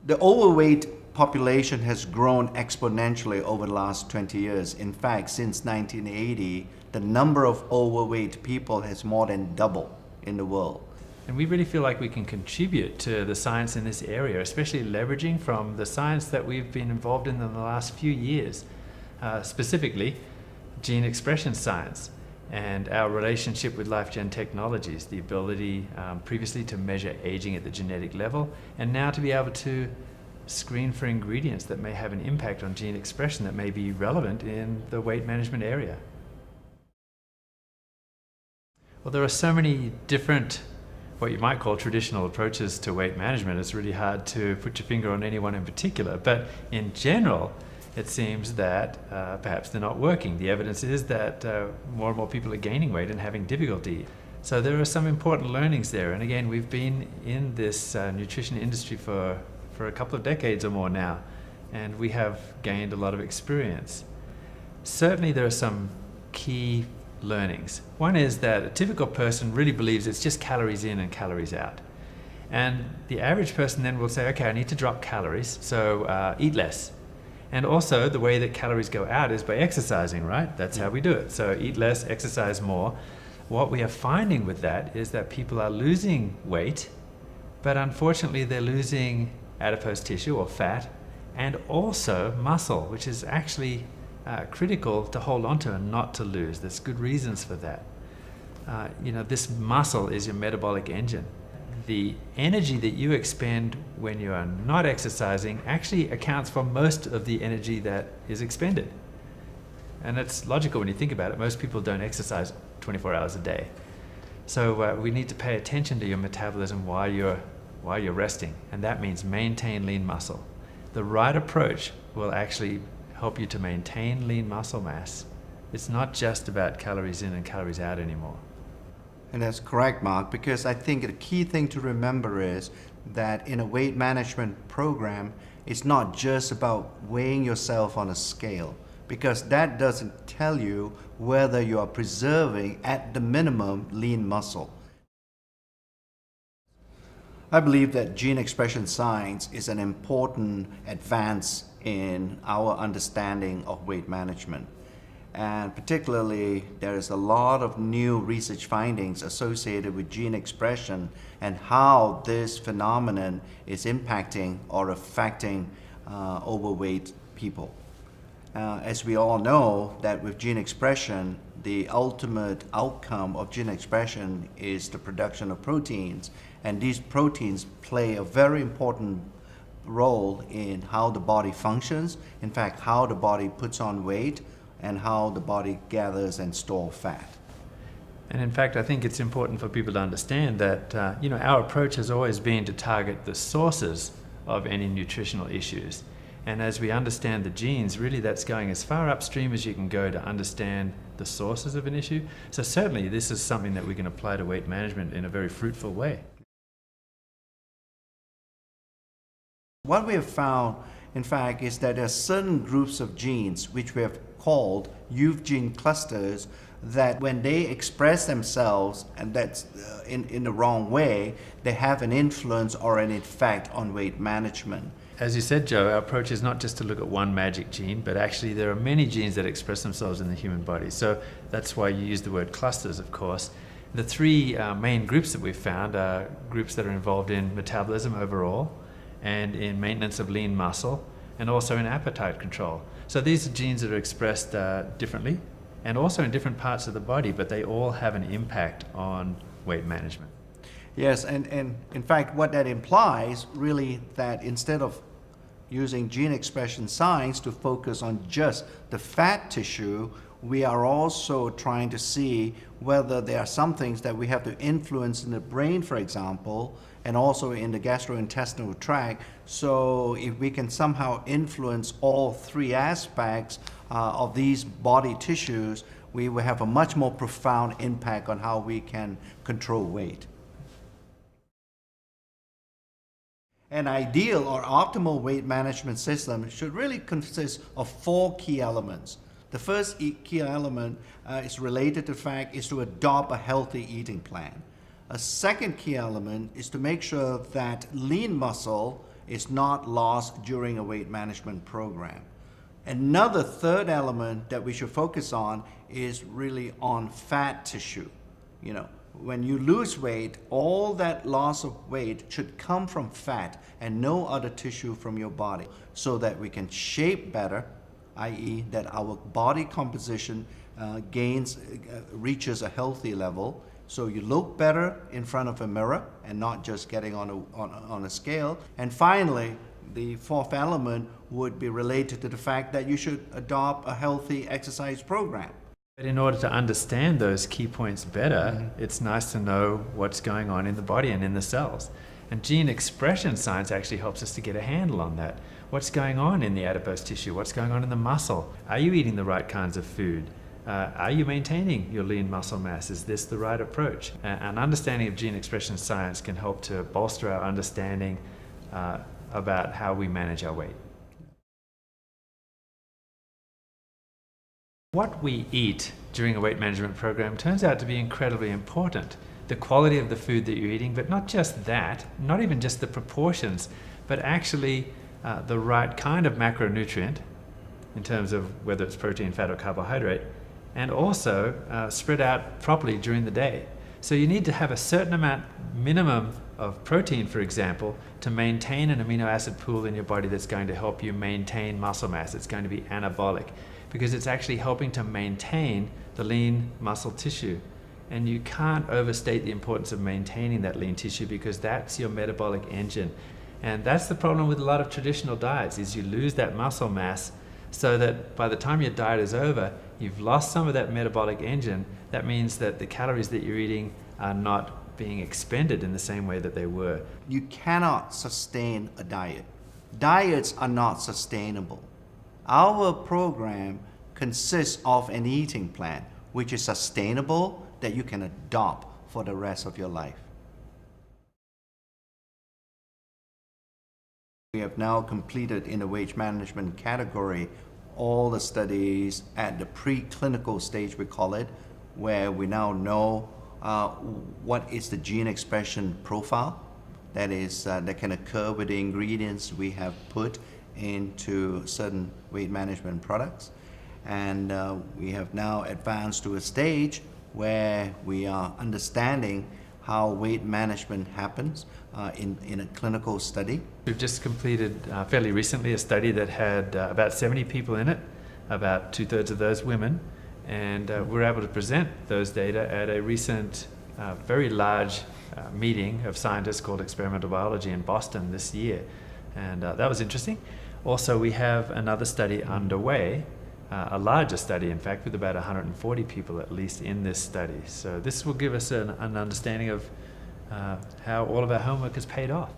The overweight population has grown exponentially over the last 20 years. In fact, since 1980, the number of overweight people has more than doubled in the world. And we really feel like we can contribute to the science in this area, especially leveraging from the science that we've been involved in the last few years, specifically gene expression science and our relationship with LifeGen Technologies, the ability previously to measure aging at the genetic level, and now to be able to screen for ingredients that may have an impact on gene expression that may be relevant in the weight management area. Well, there are so many different, what you might call traditional approaches to weight management. It's really hard to put your finger on any one in particular, but in general, it seems that perhaps they're not working. The evidence is that more and more people are gaining weight and having difficulty. So there are some important learnings there. And again, we've been in this nutrition industry for a couple of decades or more now, and we have gained a lot of experience. Certainly there are some key learnings. One is that a typical person really believes it's just calories in and calories out. And the average person then will say, okay, I need to drop calories, so eat less. And also the way that calories go out is by exercising, right? That's how we do it. So eat less, exercise more. What we are finding with that is that people are losing weight, but unfortunately they're losing adipose tissue or fat, and also muscle, which is actually critical to hold on to and not to lose. There's good reasons for that. This muscle is your metabolic engine. The energy that you expend when you are not exercising actually accounts for most of the energy that is expended. And it's logical when you think about it. Most people don't exercise 24 hours a day. So we need to pay attention to your metabolism while you're resting, and that means maintain lean muscle. The right approach will actually help you to maintain lean muscle mass. It's not just about calories in and calories out anymore. And that's correct, Mark, because I think the key thing to remember is that in a weight management program, it's not just about weighing yourself on a scale, because that doesn't tell you whether you are preserving at the minimum lean muscle. I believe that gene expression science is an important advance in our understanding of weight management. And particularly, there is a lot of new research findings associated with gene expression and how this phenomenon is impacting or affecting overweight people. As we all know, that with gene expression, the ultimate outcome of gene expression is the production of proteins, and these proteins play a very important role in how the body functions, in fact, how the body puts on weight, and how the body gathers and stores fat. And in fact, I think it's important for people to understand that our approach has always been to target the sources of any nutritional issues. And as we understand the genes, really that's going as far upstream as you can go to understand the sources of an issue. So certainly this is something that we can apply to weight management in a very fruitful way. What we have found, in fact, is that there are certain groups of genes which we have called youth gene clusters that when they express themselves, and that's in the wrong way, they have an influence or an effect on weight management. As you said, Joe, our approach is not just to look at one magic gene, but actually there are many genes that express themselves in the human body. So that's why you use the word clusters, of course. The three main groups that we've found are groups that are involved in metabolism overall, and in maintenance of lean muscle, and also in appetite control. So these are genes that are expressed differently, and also in different parts of the body, but they all have an impact on weight management. Yes, and in fact what that implies really that instead of using gene expression science to focus on just the fat tissue, we are also trying to see whether there are some things that we have to influence in the brain, for example, and also in the gastrointestinal tract. So if we can somehow influence all three aspects of these body tissues, we will have a much more profound impact on how we can control weight. An ideal or optimal weight management system should really consist of 4 key elements. The first key element is related to the fact is to adopt a healthy eating plan. A second key element is to make sure that lean muscle is not lost during a weight management program. Another third element that we should focus on is really on fat tissue. You know, when you lose weight, all that loss of weight should come from fat and no other tissue from your body, so that we can shape better, i.e. that our body composition reaches a healthy level, so you look better in front of a mirror and not just getting on a scale. And finally, the fourth element would be related to the fact that you should adopt a healthy exercise program. But in order to understand those key points better, it's nice to know what's going on in the body and in the cells. And gene expression science actually helps us to get a handle on that. What's going on in the adipose tissue? What's going on in the muscle? Are you eating the right kinds of food? Are you maintaining your lean muscle mass? Is this the right approach? An understanding of gene expression science can help to bolster our understanding about how we manage our weight. What we eat during a weight management program turns out to be incredibly important. The quality of the food that you're eating, but not just that, not even just the proportions, but actually the right kind of macronutrient in terms of whether it's protein, fat, or carbohydrate, and also spread out properly during the day. So you need to have a certain amount minimum of protein, for example, to maintain an amino acid pool in your body that's going to help you maintain muscle mass. It's going to be anabolic because it's actually helping to maintain the lean muscle tissue. And you can't overstate the importance of maintaining that lean tissue because that's your metabolic engine. And that's the problem with a lot of traditional diets, is you lose that muscle mass so that by the time your diet is over, you've lost some of that metabolic engine. That means that the calories that you're eating are not being expended in the same way that they were. You cannot sustain a diet. Diets are not sustainable. Our program consists of an eating plan which is sustainable, that you can adopt for the rest of your life. We have now completed in the weight management category all the studies at the preclinical stage, we call it, where we now know what is the gene expression profile that can occur with the ingredients we have put into certain weight management products. And we have now advanced to a stage where we are understanding how weight management happens in a clinical study. We've just completed fairly recently a study that had about 70 people in it, about 2/3 of those women, and we were able to present those data at a recent very large meeting of scientists called Experimental Biology in Boston this year, and that was interesting. Also, we have another study underway, a larger study in fact, with about 140 people at least in this study. So this will give us an understanding of how all of our homework has paid off.